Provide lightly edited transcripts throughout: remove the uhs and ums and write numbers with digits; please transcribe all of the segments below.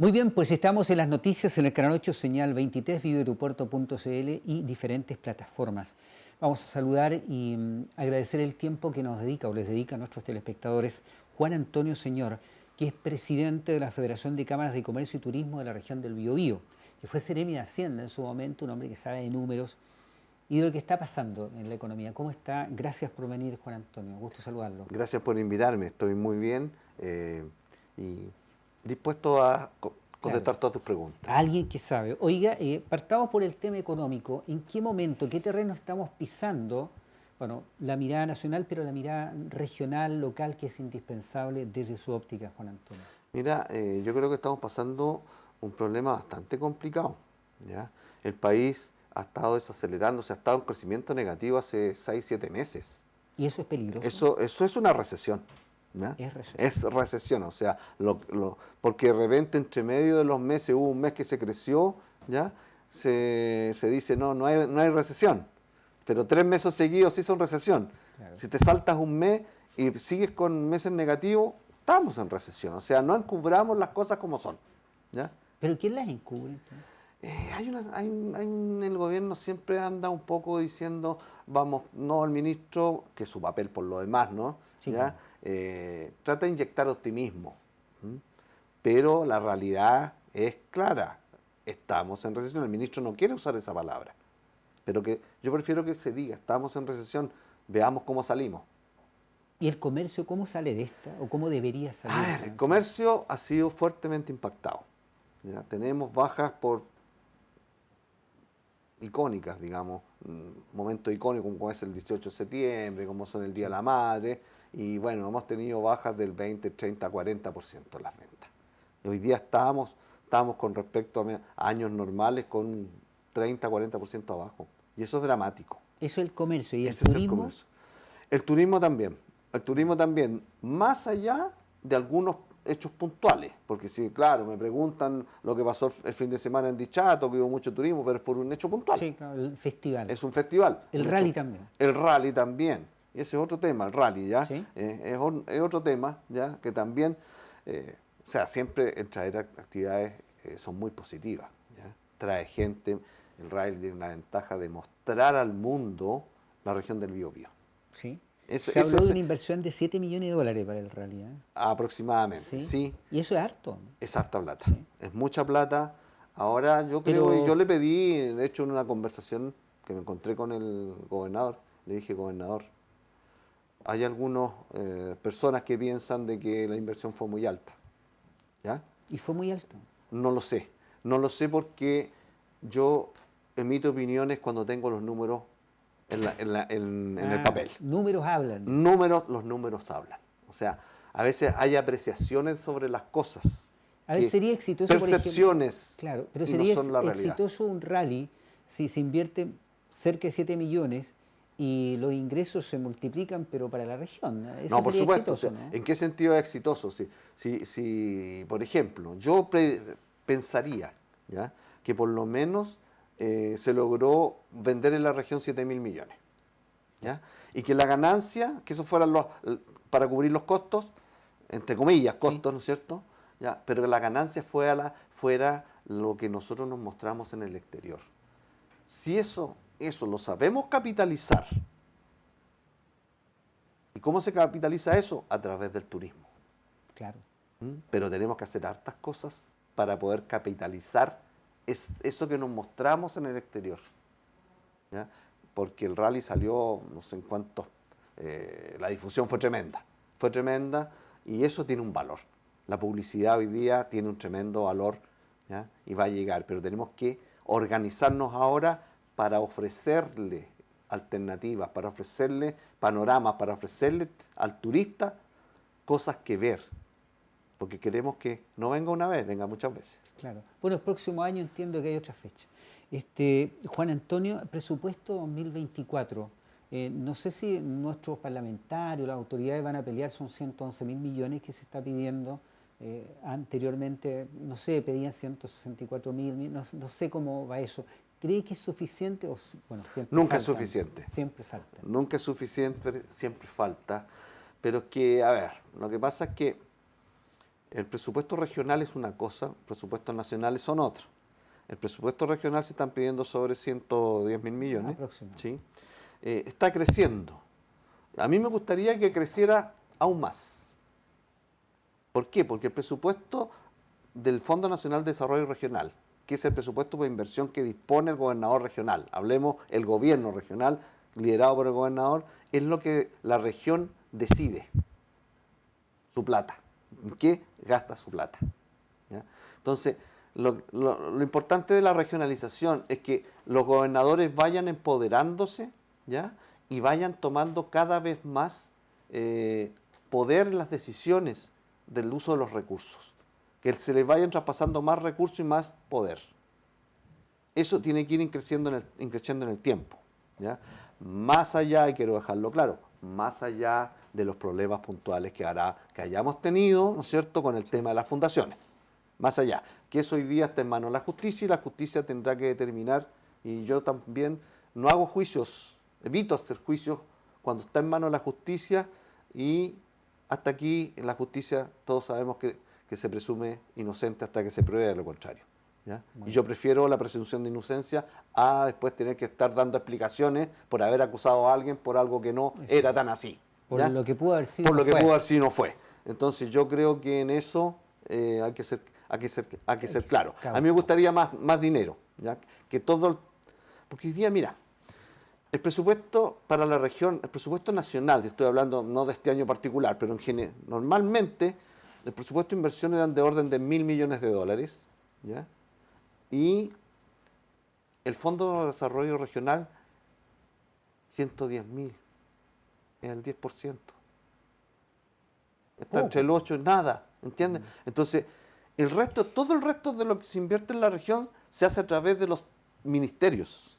Muy bien, pues estamos en las noticias en el Canal 8, Señal 23, vivetupuerto.cl y diferentes plataformas. Vamos a saludar y agradecer el tiempo que nos dedica o les dedica a nuestros telespectadores Juan Antonio Señor, que es presidente de la Federación de Cámaras de Comercio y Turismo de la región del Biobío, que fue seremi de Hacienda en su momento, un hombre que sabe de números y de lo que está pasando en la economía. ¿Cómo está? Gracias por venir, Juan Antonio. Gusto saludarlo. Gracias por invitarme, estoy muy bien y dispuesto a contestar todas tus preguntas. Alguien que sabe. Oiga, partamos por el tema económico. ¿En qué momento, qué terreno estamos pisando? Bueno, la mirada nacional, pero la mirada regional, local, que es indispensable desde su óptica, Juan Antonio. Mira, yo creo que estamos pasando un problema bastante complicado, ¿ya? El país ha estado desacelerándose, ha estado en crecimiento negativo hace 6, 7 meses. ¿Y eso es peligroso? Eso es una recesión. ¿Ya? Es recesión. Es recesión, o sea, porque de repente entre medio de los meses hubo un mes que se creció, ¿ya? Se dice, no hay recesión, pero 3 meses seguidos sí son recesión. Claro. Si te saltas un mes y sigues con meses negativos, estamos en recesión, o sea, no encubramos las cosas como son, ¿ya? ¿Pero quién las encubre entonces? El gobierno siempre anda un poco diciendo, vamos, no, el ministro, que es su papel por lo demás, ¿no? Sí, ¿Ya? Trata de inyectar optimismo, pero la realidad es clara, estamos en recesión, el ministro no quiere usar esa palabra, pero que yo prefiero que se diga, estamos en recesión, veamos cómo salimos. ¿Y el comercio cómo sale de esta o cómo debería salir? El comercio ha sido fuertemente impactado, ¿ya? Tenemos bajas por icónicas, digamos, momentos icónicos como es el 18 de septiembre, como son el Día de la Madre, y bueno, hemos tenido bajas del 20, 30, 40% en las ventas. Y hoy día estamos con respecto a años normales con 30, 40% abajo, y eso es dramático. Eso es el comercio, ¿y el Ese turismo? Es el comercio. El turismo también, más allá de algunos hechos puntuales, porque sí, claro, me preguntan lo que pasó el fin de semana en Dichato, que hubo mucho turismo, pero es por un hecho puntual. Sí, claro, el festival. Es un festival. El rally también. El rally también. Y ese es otro tema, el rally, ¿ya? ¿Sí? Es otro tema, ¿ya? Que también, o sea, siempre el traer actividades son muy positivas, ¿ya? Trae gente, el rally tiene la ventaja de mostrar al mundo la región del Biobío. Sí. Se habló de una inversión de 7 millones de dólares para el rally, ¿eh? Aproximadamente, sí. Y eso es harto. Es harta plata, sí. Es mucha plata. Ahora yo creo, yo le pedí, de hecho en una conversación que me encontré con el gobernador, le dije, gobernador, hay algunas personas que piensan de que la inversión fue muy alta, ¿ya? ¿Y fue muy alta? No lo sé porque yo emito opiniones cuando tengo los números en el papel. Números hablan. Los números hablan. O sea, a veces hay apreciaciones sobre las cosas. A ver, sería exitoso, percepciones, por ejemplo, claro, pero sería no son la realidad. Exitoso un rally si se invierte cerca de 7 millones y los ingresos se multiplican, pero para la región. Eso no, por supuesto. Exitoso, o sea, ¿no? ¿En qué sentido es exitoso? Si por ejemplo, yo pensaría, ¿ya?, que por lo menos se logró vender en la región 7.000 millones. ¿Ya? Y que la ganancia, que eso fueran para cubrir los costos, entre comillas, costos, sí, ¿no es cierto? ¿Ya? Pero que la ganancia fuera lo que nosotros nos mostramos en el exterior. Si eso lo sabemos capitalizar, ¿y cómo se capitaliza eso? A través del turismo. Claro. Pero tenemos que hacer hartas cosas para poder capitalizar eso que nos mostramos en el exterior, ¿ya? Porque el rally salió, no sé en cuántos, la difusión fue tremenda y eso tiene un valor. La publicidad hoy día tiene un tremendo valor, ¿ya? Y va a llegar, pero tenemos que organizarnos ahora para ofrecerle alternativas, para ofrecerle panoramas, para ofrecerle al turista cosas que ver, porque queremos que no venga una vez, venga muchas veces. Claro. Bueno, el próximo año entiendo que hay otra fecha. Juan Antonio, presupuesto 2024. No sé si nuestros parlamentarios, las autoridades van a pelear, son 111.000 millones que se está pidiendo. Anteriormente, no sé, pedían 164.000, no sé cómo va eso. ¿Cree que es suficiente? Bueno, nunca es suficiente. Siempre falta. Nunca es suficiente, siempre falta. Pero es que, a ver, lo que pasa es que El presupuesto regional es una cosa, presupuestos nacionales son otra. El presupuesto regional se están pidiendo sobre 110.000 millones. Aproximadamente. ¿Sí? Está creciendo. A mí me gustaría que creciera aún más. ¿Por qué? Porque el presupuesto del Fondo Nacional de Desarrollo Regional, que es el presupuesto de inversión que dispone el gobernador regional, hablemos el gobierno regional, liderado por el gobernador, es lo que la región decide, su plata, en qué gasta su plata. ¿Ya? Entonces, lo importante de la regionalización es que los gobernadores vayan empoderándose, ¿ya? Y vayan tomando cada vez más poder en las decisiones del uso de los recursos, que se les vayan traspasando más recursos y más poder. Eso tiene que ir creciendo en el tiempo, ¿ya? Más allá, y quiero dejarlo claro, más allá de los problemas puntuales que hayamos tenido, ¿no es cierto?, con el tema de las fundaciones. Más allá, que eso hoy día está en manos de la justicia y la justicia tendrá que determinar, y yo también no hago juicios, evito hacer juicios cuando está en manos de la justicia, y hasta aquí en la justicia todos sabemos que se presume inocente hasta que se pruebe lo contrario. ¿Ya? Y yo prefiero la presunción de inocencia a después tener que estar dando explicaciones por haber acusado a alguien por algo que no era tan así. Por ¿ya? lo que pudo haber sido. Por lo que pudo haber sido no fue. Entonces yo creo que en eso hay que ser claro. A mí me gustaría más dinero. ¿Ya? Que todo, porque hoy día, mira, el presupuesto para la región, el presupuesto nacional, estoy hablando no de este año particular, pero en general, normalmente el presupuesto de inversión eran de orden de 1.000 millones de dólares, ¿ya? Y el Fondo de Desarrollo Regional, 110.000, es el 10%. Está entre el 8 y nada, ¿entiendes? Entonces, todo el resto de lo que se invierte en la región se hace a través de los ministerios.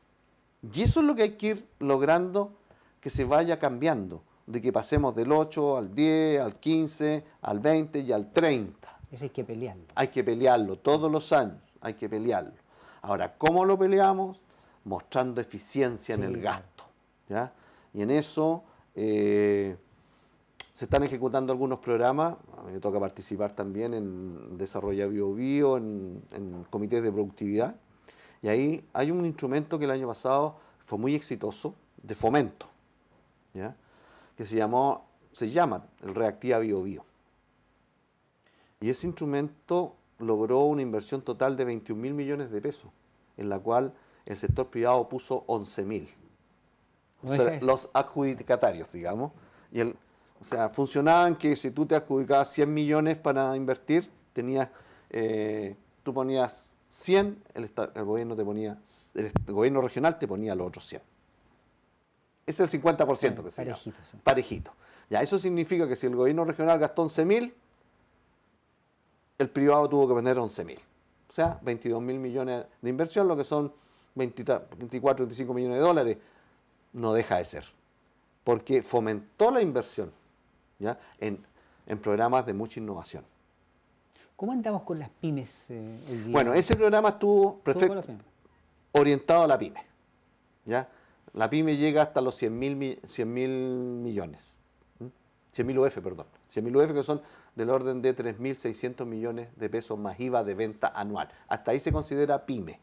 Y eso es lo que hay que ir logrando que se vaya cambiando, de que pasemos del 8 al 10, al 15, al 20 y al 30. Eso hay que pelearlo. Hay que pelearlo todos los años, hay que pelearlo. Ahora, ¿cómo lo peleamos? Mostrando eficiencia en el gasto. ¿Ya? Y en eso se están ejecutando algunos programas. A mí me toca participar también en Desarrollo Bio, en comités de productividad. Y ahí hay un instrumento que el año pasado fue muy exitoso, de fomento, ¿ya? Que se llama el Reactiva Bio. Y ese instrumento logró una inversión total de 21.000 millones de pesos, en la cual el sector privado puso 11.000. O sea, los adjudicatarios, digamos. O sea, funcionaban que si tú te adjudicabas 100 millones para invertir, tú ponías 100, el gobierno regional te ponía los otros 100. Ese es el 50% que se llama. Parejito, sí. Parejito. Ya, eso significa que si el gobierno regional gastó 11.000, el privado tuvo que poner 11.000. O sea, 22.000 millones de inversión, lo que son 24, 25 millones de dólares. No deja de ser. Porque fomentó la inversión, ¿ya? En programas de mucha innovación. ¿Cómo andamos con las pymes hoy día? Bueno, ese programa estuvo orientado a la pyme. ¿Ya? La pyme llega hasta los 100.000 millones. 100.000 UF, perdón. 100.000 UF, que son del orden de 3.600 millones de pesos más IVA de venta anual. Hasta ahí se considera pyme.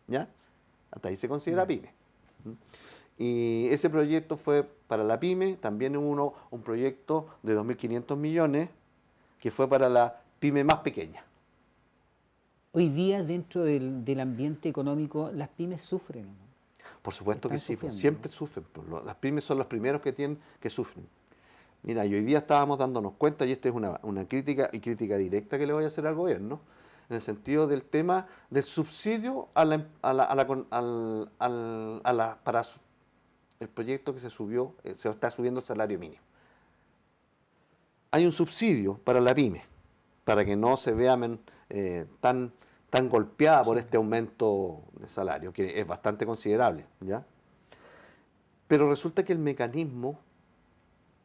¿Ya? Hasta ahí se considera pyme. Y ese proyecto fue para la pyme. También hubo un proyecto de 2.500 millones que fue para la pyme más pequeña. Hoy día, dentro del ambiente económico, las pymes sufren, ¿no? Por supuesto que sí, siempre sufren. Las pymes son los primeros que sufren. Mira, y hoy día estábamos dándonos cuenta, y esta es una crítica y crítica directa que le voy a hacer al gobierno, en el sentido del tema del subsidio para el proyecto que se está subiendo el salario mínimo. Hay un subsidio para la pyme, para que no se vea tan golpeada por este aumento de salario, que es bastante considerable, ¿ya? Pero resulta que el mecanismo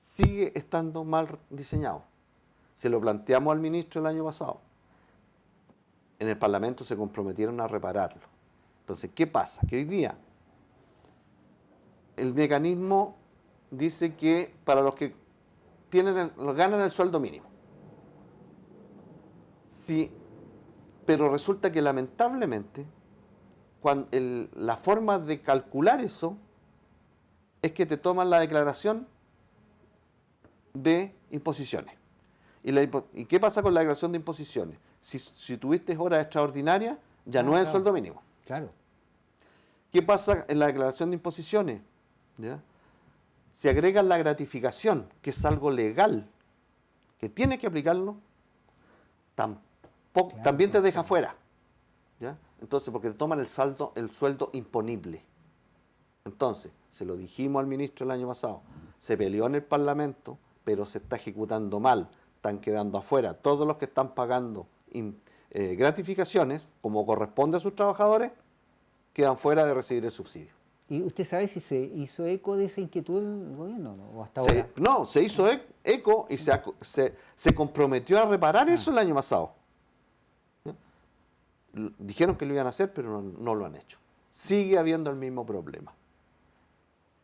sigue estando mal diseñado. Se lo planteamos al ministro el año pasado. En el Parlamento se comprometieron a repararlo. Entonces, ¿qué pasa? Que hoy día el mecanismo dice que para los que ganan el sueldo mínimo, Sí, pero resulta que lamentablemente la forma de calcular eso es que te toman la declaración de imposiciones. ¿Y qué pasa con la declaración de imposiciones? Si tuviste horas extraordinarias, ya no es el claro, sueldo mínimo. claro. ¿Qué pasa en la declaración de imposiciones? ¿Ya? Se agrega la gratificación, que es algo legal, que tienes que aplicarlo, Claro, también te deja claro. fuera. ¿Ya? Entonces, porque te toman el sueldo imponible. Entonces, se lo dijimos al ministro el año pasado, se peleó en el Parlamento, pero se está ejecutando mal, están quedando afuera. Todos los que están pagando gratificaciones, como corresponde a sus trabajadores, quedan fuera de recibir el subsidio. ¿Y usted sabe si se hizo eco de esa inquietud el gobierno o hasta ahora? No, se hizo eco y se comprometió a reparar eso el año pasado. ¿Ya? Dijeron que lo iban a hacer, pero no lo han hecho. Sigue habiendo el mismo problema.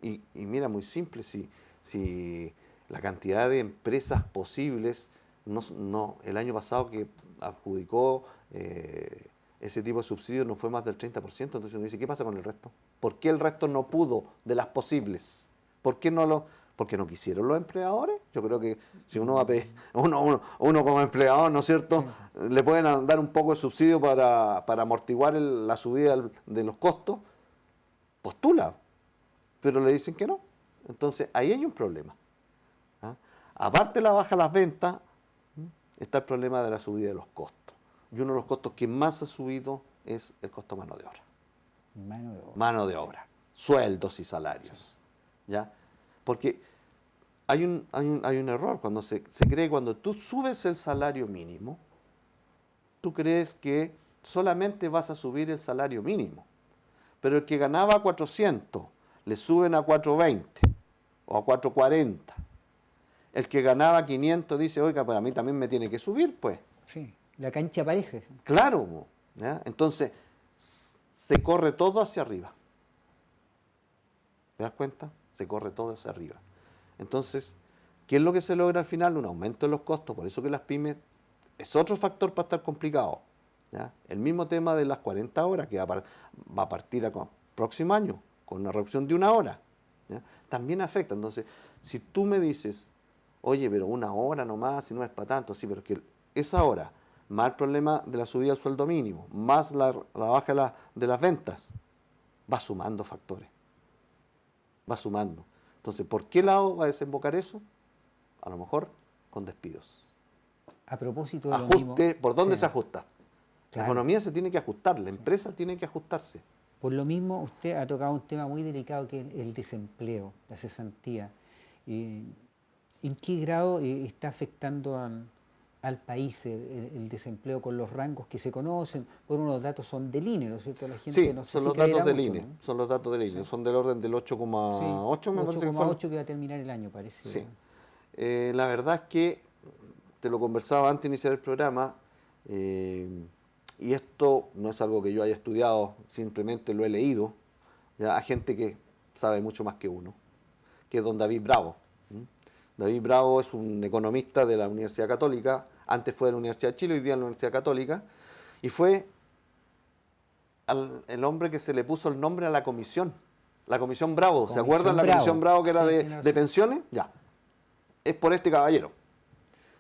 Y mira, muy simple, si la cantidad de empresas posibles, el año pasado que adjudicó ese tipo de subsidios no fue más del 30%, entonces uno dice, ¿qué pasa con el resto? ¿Por qué el resto no pudo de las posibles? ¿Por qué no porque no quisieron los empleadores? Yo creo que si uno va a pedir, uno como empleador, ¿no es cierto?, Sí. le pueden dar un poco de subsidio para amortiguar la subida de los costos, postula, pero le dicen que no. Entonces, ahí hay un problema. ¿Ah? Aparte de la baja de las ventas, está el problema de la subida de los costos. Y uno de los costos que más ha subido es el costo de mano de obra. Mano de obra. Mano de obra, sueldos y salarios. ¿Ya? Porque hay un error cuando se cree, cuando tú subes el salario mínimo, tú crees que solamente vas a subir el salario mínimo. Pero el que ganaba 400 le suben a 420 o a 440. El que ganaba 500 dice, oiga, para mí también me tiene que subir, pues. Sí, la cancha pareja. Claro, ¿ya? Entonces se corre todo hacia arriba. ¿Te das cuenta? Se corre todo hacia arriba. Entonces, ¿qué es lo que se logra al final? Un aumento de los costos. Por eso que las pymes es otro factor para estar complicado. ¿Ya? El mismo tema de las 40 horas que va a partir el próximo año con una reducción de 1 hora. ¿Ya? También afecta. Entonces, si tú me dices, oye, pero 1 hora nomás, si no es para tanto, sí, pero que esa hora, más el problema de la subida del sueldo mínimo, más la baja de las ventas, va sumando factores. Va sumando. Entonces, ¿por qué lado va a desembocar eso? A lo mejor con despidos. A propósito de lo Ajuste, mismo. ¿por dónde Sí, se ajusta? La claro. economía se tiene que ajustar, la empresa tiene que ajustarse. Por lo mismo, usted ha tocado un tema muy delicado que es el desempleo, la cesantía. ¿En qué grado está afectando al país el desempleo con los rangos que se conocen? Por unos datos son del INE, ¿no es cierto? La gente Sí, no sé son si los creerá datos del mucho, INE, ¿no? son los datos del INE, Sí. son del orden del Sí, 8,8, me parece que fue. 8,8 que va a terminar el año, parece. Sí. La verdad es que, te lo conversaba antes de iniciar el programa, y esto no es algo que yo haya estudiado, simplemente lo he leído, ¿ya? A gente que sabe mucho más que uno, que es don David Bravo. David Bravo es un economista de la Universidad Católica, antes fue de la Universidad de Chile, hoy día en la Universidad Católica, y fue el hombre que se le puso el nombre a la comisión Bravo. ¿Se acuerdan la Bravo. comisión Bravo que era Sí, de tiene razón. pensiones? Ya, es por este caballero.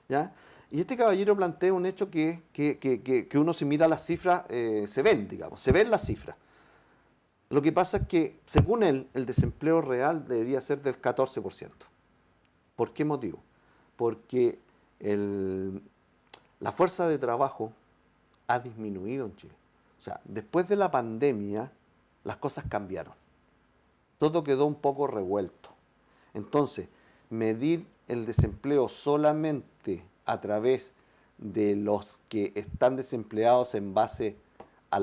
¿Ya? Y este caballero plantea un hecho que uno, si mira las cifras, se ven, digamos, se ven las cifras. Lo que pasa es que, según él, el desempleo real debería ser del 14%. ¿Por qué motivo? Porque la fuerza de trabajo ha disminuido en Chile. O sea, después de la pandemia, las cosas cambiaron. Todo quedó un poco revuelto. Entonces, medir el desempleo solamente a través de los que están desempleados en base a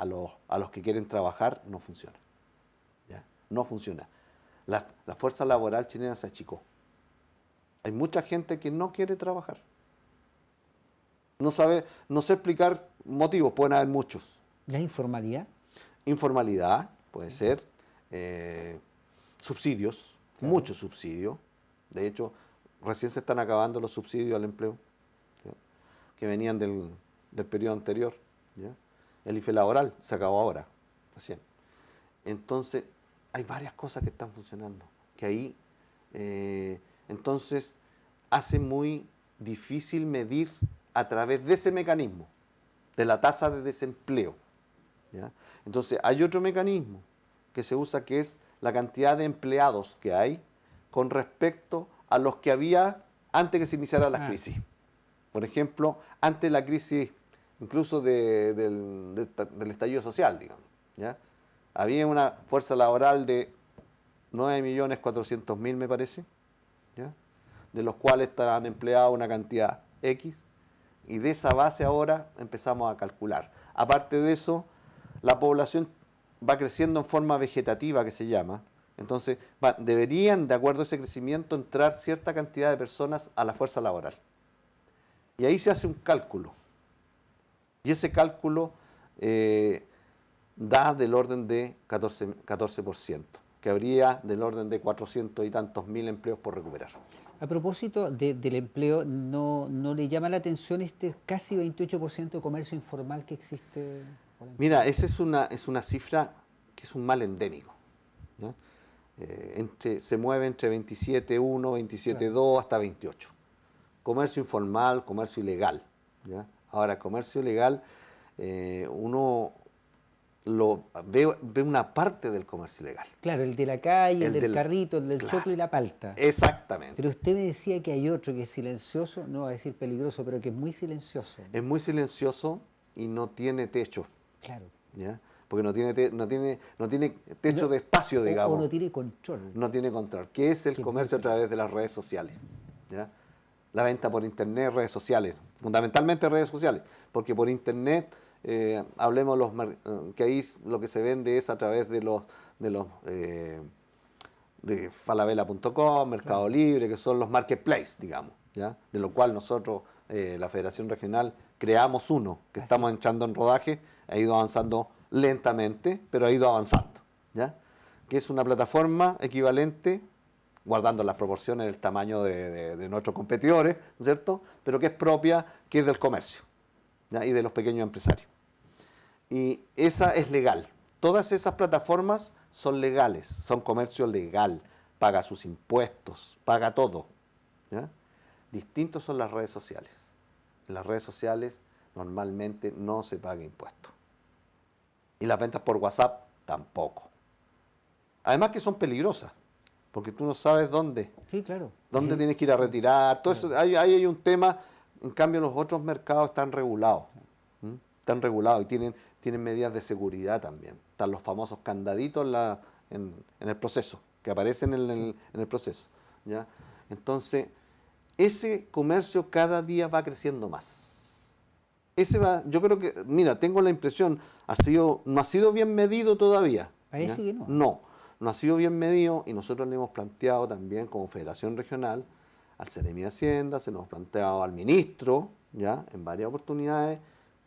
los que quieren trabajar no funciona. ¿Ya? No funciona. La fuerza laboral chilena se achicó. Hay mucha gente que no quiere trabajar. No sé explicar motivos, pueden haber muchos. ¿La informalidad? Informalidad, puede ser, subsidios, Claro. muchos subsidios. De hecho, recién se están acabando los subsidios al empleo, ¿sí? Que venían del periodo anterior. ¿Ya? El IFE laboral se acabó ahora, recién. Entonces, hay varias cosas que están funcionando, que ahí, entonces, hace muy difícil medir a través de ese mecanismo, de la tasa de desempleo. ¿Ya? Entonces, hay otro mecanismo que se usa, que es la cantidad de empleados que hay con respecto a los que había antes que se iniciara la crisis. Por ejemplo, antes de la crisis, incluso del estallido social, digamos, ¿ya? Había una fuerza laboral de 9.400.000, me parece, ¿ya? De los cuales estaban empleados una cantidad X, y de esa base ahora empezamos a calcular. Aparte de eso, la población va creciendo en forma vegetativa, que se llama. Entonces, deberían, de acuerdo a ese crecimiento, entrar cierta cantidad de personas a la fuerza laboral. Y ahí se hace un cálculo. Y ese cálculo da del orden de 14%, que habría del orden de 400 y tantos mil empleos por recuperar. A propósito del empleo, ¿no le llama la atención este casi 28% de comercio informal que existe? Mira, esa es una cifra que es un mal endémico, ¿no? Se mueve entre 27.1, 27.2 hasta 28. Comercio informal, comercio ilegal, ¿ya? Ahora, comercio legal, uno ve una parte del comercio ilegal. Claro, el de la calle, el del carrito, el del choclo y la palta. Exactamente. Pero usted me decía que hay otro que es silencioso, no va a decir peligroso, pero que es muy silencioso. Es muy silencioso y no tiene techo. Claro. ¿Ya? Porque no tiene techo de espacio, digamos. O no tiene control. No tiene control, que es el comercio a través de las redes sociales. ¿Ya? La venta por internet, redes sociales, fundamentalmente redes sociales, porque por internet, hablemos que ahí lo que se vende es a través de falabella.com, Mercado Libre, que son los marketplaces, digamos, ¿ya? De lo cual nosotros, la Federación Regional, creamos uno, que estamos echando en rodaje, ha ido avanzando lentamente, pero ha ido avanzando, ¿ya? Que es una plataforma equivalente, guardando las proporciones del tamaño de nuestros competidores, ¿no es cierto?, pero que es propia, que es del comercio, ¿ya? Y de los pequeños empresarios. Y esa es legal. Todas esas plataformas son legales, son comercio legal, paga sus impuestos, paga todo, ¿ya? Distintos son las redes sociales. En las redes sociales normalmente no se paga impuesto. Y las ventas por WhatsApp tampoco. Además que son peligrosas, porque tú no sabes dónde. Sí, claro. Dónde tienes que ir a retirar. Todo eso, ahí hay un tema. En cambio, los otros mercados están regulados. Están regulados y tienen medidas de seguridad también. Están los famosos candaditos en el proceso, que aparecen en el proceso, ¿ya? Entonces, ese comercio cada día va creciendo más. Yo creo que, mira, tengo la impresión, no ha sido bien medido todavía. Parece que no. No ha sido bien medido, y nosotros le hemos planteado también como Federación Regional al Seremi de Hacienda, se nos hemos planteado al ministro, ¿ya?, en varias oportunidades,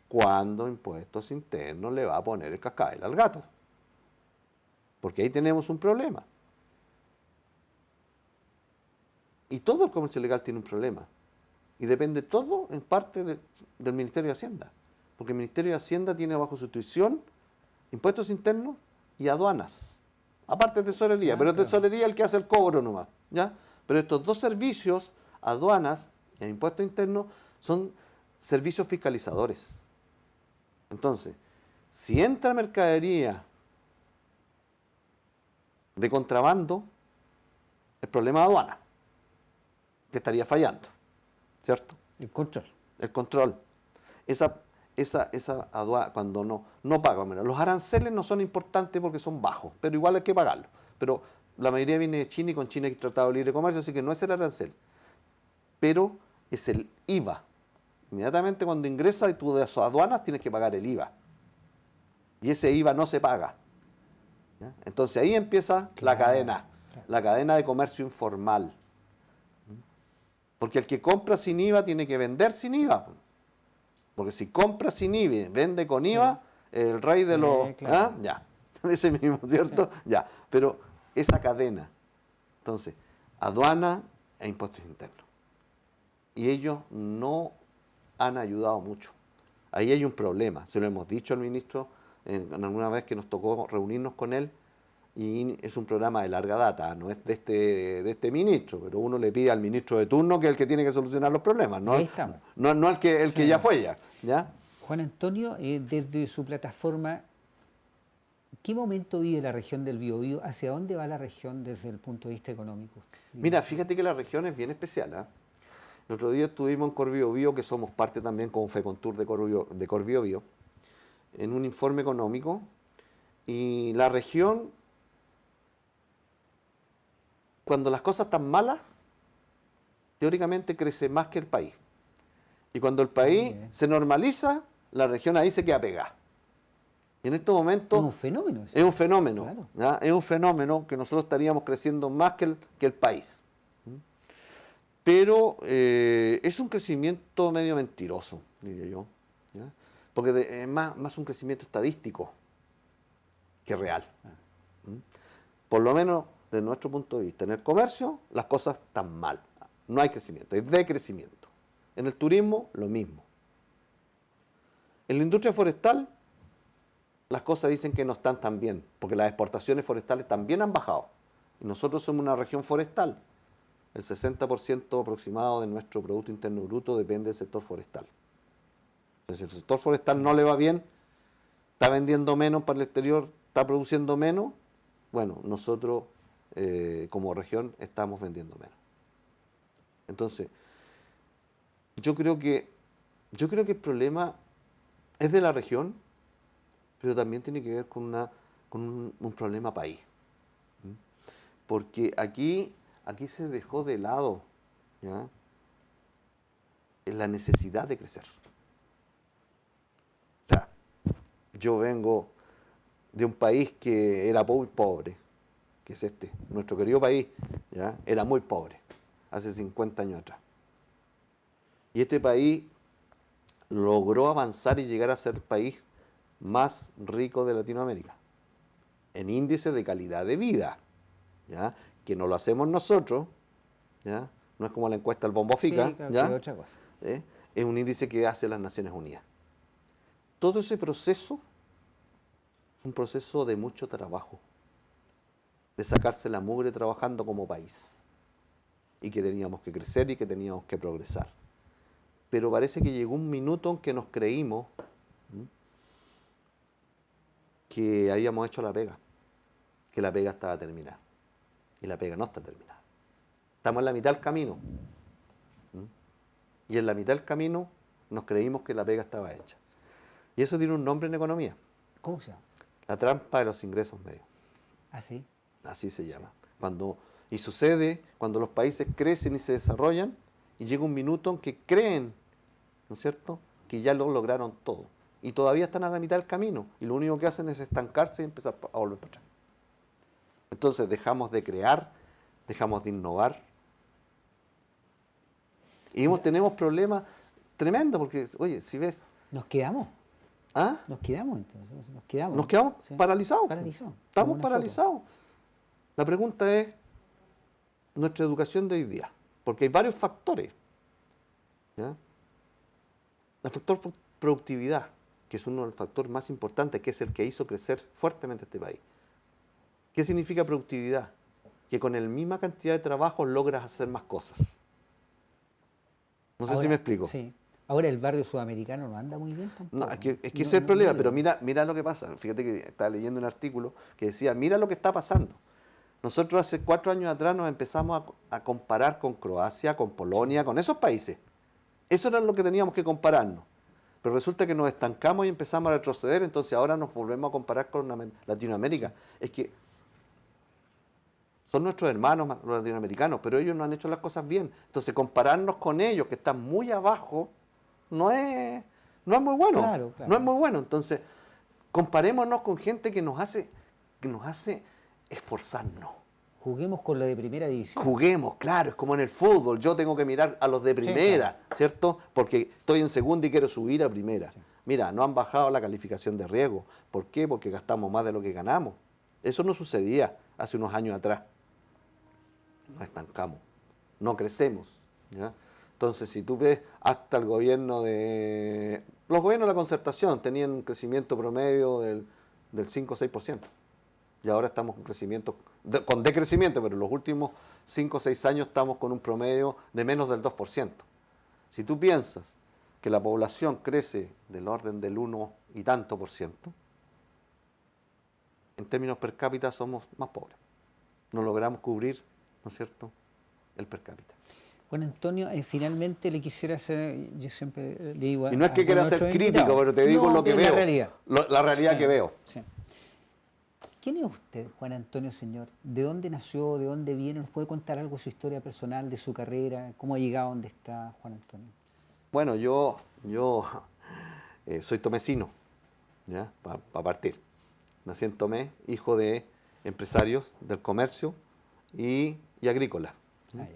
cuándo Impuestos Internos le va a poner el cascabel al gato. Porque ahí tenemos un problema. Y todo el comercio legal tiene un problema. Y depende todo en parte del Ministerio de Hacienda. Porque el Ministerio de Hacienda tiene bajo su tuición Impuestos Internos y aduanas. Aparte de tesorería, pero tesorería es el que hace el cobro nomás, ¿ya? Pero estos dos servicios, aduanas y impuestos internos, son servicios fiscalizadores. Entonces, si entra mercadería de contrabando, el problema de aduana, que estaría fallando, ¿cierto? El control. El control. Esa aduana, cuando no paga. Bueno, los aranceles no son importantes porque son bajos, pero igual hay que pagarlos. Pero la mayoría viene de China, y con China hay tratado de libre comercio, así que no es el arancel. Pero es el IVA. Inmediatamente cuando ingresas y tú de aduanas tienes que pagar el IVA. Y ese IVA no se paga, ¿ya? Entonces ahí empieza la cadena de comercio informal. Porque el que compra sin IVA tiene que vender sin IVA. Porque si compra sin IVA y vende con IVA, el rey de los... Claro. ¿Ah? Ya, ese mismo, ¿cierto? Ya, pero esa cadena. Entonces, aduana e impuestos internos. Y ellos no han ayudado mucho. Ahí hay un problema, se lo hemos dicho al ministro en alguna vez que nos tocó reunirnos con él, y es un programa de larga data, no es de este ministro, pero uno le pide al ministro de turno que es el que tiene que solucionar los problemas, Y no, ahí estamos. no el que Sí. ya fue ya. ¿Ya? Juan Antonio, desde su plataforma, ¿qué momento vive la región del Biobío? ¿Hacia dónde va la región desde el punto de vista económico? Mira, fíjate que la región es bien especial, ¿ah? El otro día estuvimos en Corbiobío, que somos parte también con Fecontur de Corbiobío, en un informe económico, y la región, cuando las cosas están malas, teóricamente crece más que el país. Y cuando el país se normaliza, la región ahí se queda pegada. Y en estos momentos... Es un fenómeno. Es un fenómeno. Claro. ¿Ya? Es un fenómeno que nosotros estaríamos creciendo más que el país. Pero es un crecimiento medio mentiroso, diría yo. ¿Ya? Porque es más un crecimiento estadístico que real. Por lo menos desde nuestro punto de vista. En el comercio las cosas están mal. No hay crecimiento, hay decrecimiento. En el turismo, lo mismo. En la industria forestal, las cosas dicen que no están tan bien, porque las exportaciones forestales también han bajado. Y nosotros somos una región forestal. El 60% aproximado de nuestro Producto Interno Bruto depende del sector forestal. Entonces, si el sector forestal no le va bien, está vendiendo menos para el exterior, está produciendo menos, bueno, nosotros como región estamos vendiendo menos. Entonces, yo creo que el problema es de la región, pero también tiene que ver con un problema país. Porque aquí se dejó de lado, ¿ya?, la necesidad de crecer. O sea, yo vengo de un país que era muy pobre, que es nuestro querido país, ¿ya?, era muy pobre, hace 50 años atrás. Y este país logró avanzar y llegar a ser el país más rico de Latinoamérica, en índice de calidad de vida, ¿ya?, que no lo hacemos nosotros, ¿ya?, no es como la encuesta del Bombo Fica, sí, claro, ¿ya?, que es otra cosa. Es un índice que hace las Naciones Unidas. Todo ese proceso es un proceso de mucho trabajo, de sacarse la mugre trabajando como país, y que teníamos que crecer y que teníamos que progresar. Pero parece que llegó un minuto en que nos creímos que habíamos hecho la pega, que la pega estaba terminada. Y la pega no está terminada. Estamos en la mitad del camino. Y en la mitad del camino nos creímos que la pega estaba hecha. Y eso tiene un nombre en economía. ¿Cómo se llama? La trampa de los ingresos medios. ¿Ah, sí? Así se llama. Y sucede cuando los países crecen y se desarrollan, y llega un minuto en que creen, ¿no es cierto?, que ya lo lograron todo. Y todavía están a la mitad del camino. Y lo único que hacen es estancarse y empezar a volver para atrás. Entonces dejamos de crear, dejamos de innovar. Y tenemos problemas tremendos, porque, oye, si ves... ¿Nos quedamos? ¿Ah? Nos quedamos entonces, nos quedamos. Nos quedamos Sí. paralizados. Paralizados. Estamos Como una paralizados. La pregunta es nuestra educación de hoy día, porque hay varios factores. ¿Ya? El factor productividad, que es uno de los factores más importantes, que es el que hizo crecer fuertemente este país. ¿Qué significa productividad? Que con la misma cantidad de trabajo logras hacer más cosas. No sé si me explico. Sí. Ahora el barrio sudamericano no anda muy bien tampoco. No, es que ese es el problema, pero mira lo que pasa. Fíjate que estaba leyendo un artículo que decía, mira lo que está pasando. Nosotros hace 4 años atrás nos empezamos a comparar con Croacia, con Polonia, con esos países. Eso era lo que teníamos que compararnos. Pero resulta que nos estancamos y empezamos a retroceder, entonces ahora nos volvemos a comparar con Latinoamérica. Es que son nuestros hermanos los latinoamericanos, pero ellos no han hecho las cosas bien. Entonces compararnos con ellos, que están muy abajo, no es muy bueno. Claro. No es muy bueno. Entonces, comparémonos con gente que nos hace esforzarnos. Juguemos con lo de primera división. Juguemos, claro, es como en el fútbol. Yo tengo que mirar a los de primera, claro, ¿cierto? Porque estoy en segunda y quiero subir a primera. Sí. Mira, no han bajado la calificación de riesgo. ¿Por qué? Porque gastamos más de lo que ganamos. Eso no sucedía hace unos años atrás. Nos estancamos, no crecemos, ¿ya? Entonces, si tú ves hasta el gobierno de... Los gobiernos de la concertación tenían un crecimiento promedio del 5 o 6%. Y ahora estamos con crecimiento, con decrecimiento, pero en los últimos 5 o 6 años estamos con un promedio de menos del 2%. Si tú piensas que la población crece del orden del 1 y tanto por ciento, en términos per cápita somos más pobres. No logramos cubrir, ¿no es cierto?, el per cápita. Juan Antonio, finalmente le quisiera hacer, yo siempre le digo Y no es que quiera ser crítico, pero te digo lo que veo. La realidad que veo. Sí. ¿Quién es usted, Juan Antonio, señor? ¿De dónde nació? ¿De dónde viene? ¿Nos puede contar algo de su historia personal, de su carrera? ¿Cómo ha llegado a donde está, Juan Antonio? Bueno, yo soy tomecino, ¿ya? Para partir. Nací en Tomé, hijo de empresarios del comercio y agrícola. ¿Ya?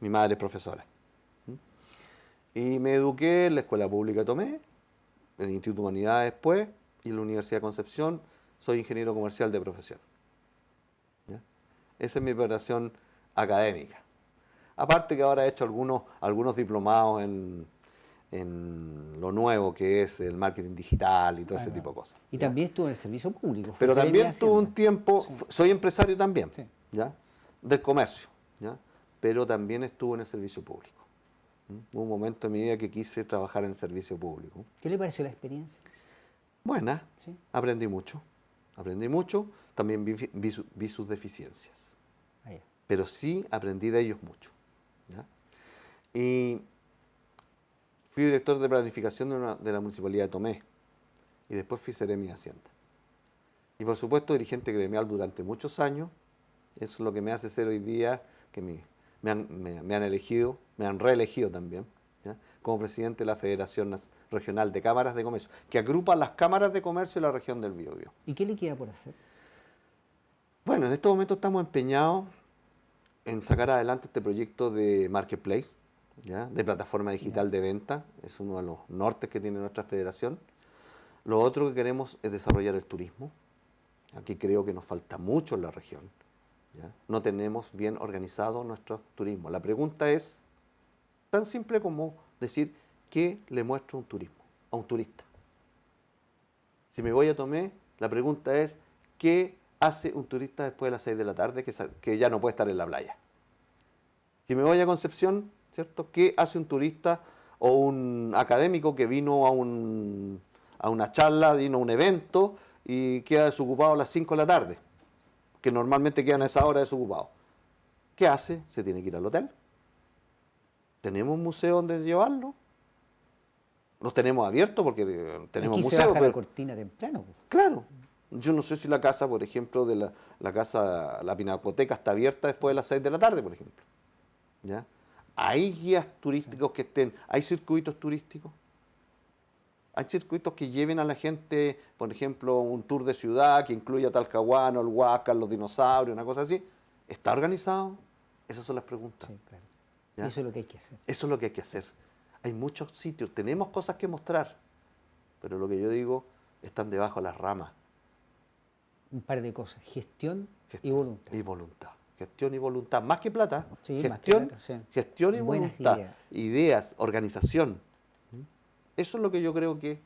Mi madre es profesora. Y me eduqué en la Escuela Pública de Tomé, en el Instituto de Humanidades después, y en la Universidad de Concepción. Soy ingeniero comercial de profesión. ¿Ya? Esa es mi preparación académica. Aparte que ahora he hecho algunos diplomados en lo nuevo que es el marketing digital y todo ese tipo de cosas. Y ¿ya? también estuvo en el servicio público. Pero también tuve un tiempo, soy empresario también, sí, ¿ya? Del comercio, ¿ya? Pero también estuve en el servicio público. Hubo un momento en mi vida que quise trabajar en el servicio público. ¿Qué le pareció la experiencia? Buena, ¿Sí? aprendí mucho, también vi sus deficiencias, pero sí aprendí de ellos mucho. ¿Ya? Y fui director de planificación de la Municipalidad de Tomé y después fui seremi de Hacienda. Y por supuesto dirigente gremial durante muchos años. Eso es lo que me hace ser hoy día que me han elegido, me han reelegido también, ¿ya? Como presidente de la Federación Regional de Cámaras de Comercio, que agrupa las cámaras de comercio de la región del Biobío. ¿Y qué le queda por hacer? Bueno, en este momento estamos empeñados en sacar adelante este proyecto de Marketplace, ¿ya? De plataforma digital de venta. Es uno de los nortes que tiene nuestra federación. Lo otro que queremos es desarrollar el turismo. Aquí creo que nos falta mucho en la región, ¿ya? No tenemos bien organizado nuestro turismo. La pregunta es tan simple como decir, ¿qué le muestro a un turista? Si me voy a Tomé, la pregunta es, ¿qué hace un turista después de las 6 de la tarde que ya no puede estar en la playa? Si me voy a Concepción, ¿cierto? ¿Qué hace un turista o un académico que vino a una charla, vino a un evento y queda desocupado a las 5 de la tarde? Que normalmente quedan a esa hora desocupados. ¿Qué hace? Se tiene que ir al hotel. ¿Tenemos un museo donde llevarlo? Los tenemos abiertos porque tenemos museos. Se baja la cortina temprano. Claro. Yo no sé si la casa, por ejemplo, de la Pinacoteca está abierta después de las 6 de la tarde, por ejemplo. ¿Ya? ¿Hay guías turísticos que estén? ¿Hay circuitos turísticos? ¿Hay circuitos que lleven a la gente, por ejemplo, un tour de ciudad que incluya Talcahuano, el Huáscar, los dinosaurios, una cosa así? ¿Está organizado? Esas son las preguntas. Sí, claro. ¿Ya? Eso es lo que hay que hacer. Eso es lo que hay que hacer. Hay muchos sitios, tenemos cosas que mostrar, pero lo que yo digo, están debajo de las ramas. Un par de cosas, gestión y voluntad. Y voluntad. Gestión y voluntad, más que plata. Sí, gestión, más que plata, sí. Gestión y Buenas voluntad. Ideas, organización. Eso es lo que yo creo que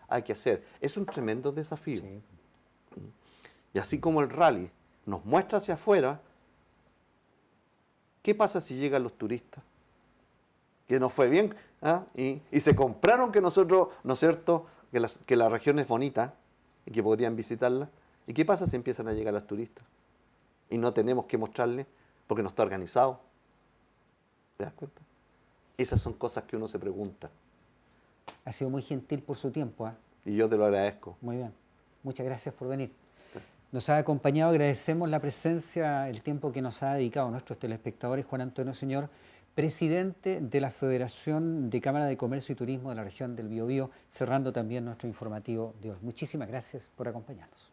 hay que hacer. Es un tremendo desafío. Sí. Y así como el rally nos muestra hacia afuera, ¿qué pasa si llegan los turistas? Que nos fue bien, ¿ah? y se compraron que nosotros, ¿no es cierto?, que la región es bonita y que podrían visitarla. ¿Y qué pasa si empiezan a llegar los turistas? Y no tenemos que mostrarles porque no está organizado. ¿Te das cuenta? Esas son cosas que uno se pregunta. Ha sido muy gentil por su tiempo. Y yo te lo agradezco. Muy bien. Muchas gracias por venir. Gracias. Nos ha acompañado, agradecemos la presencia, el tiempo que nos ha dedicado a nuestros telespectadores, Juan Antonio Señor, presidente de la Federación de Cámara de Comercio y Turismo de la región del Biobío, cerrando también nuestro informativo de hoy. Muchísimas gracias por acompañarnos.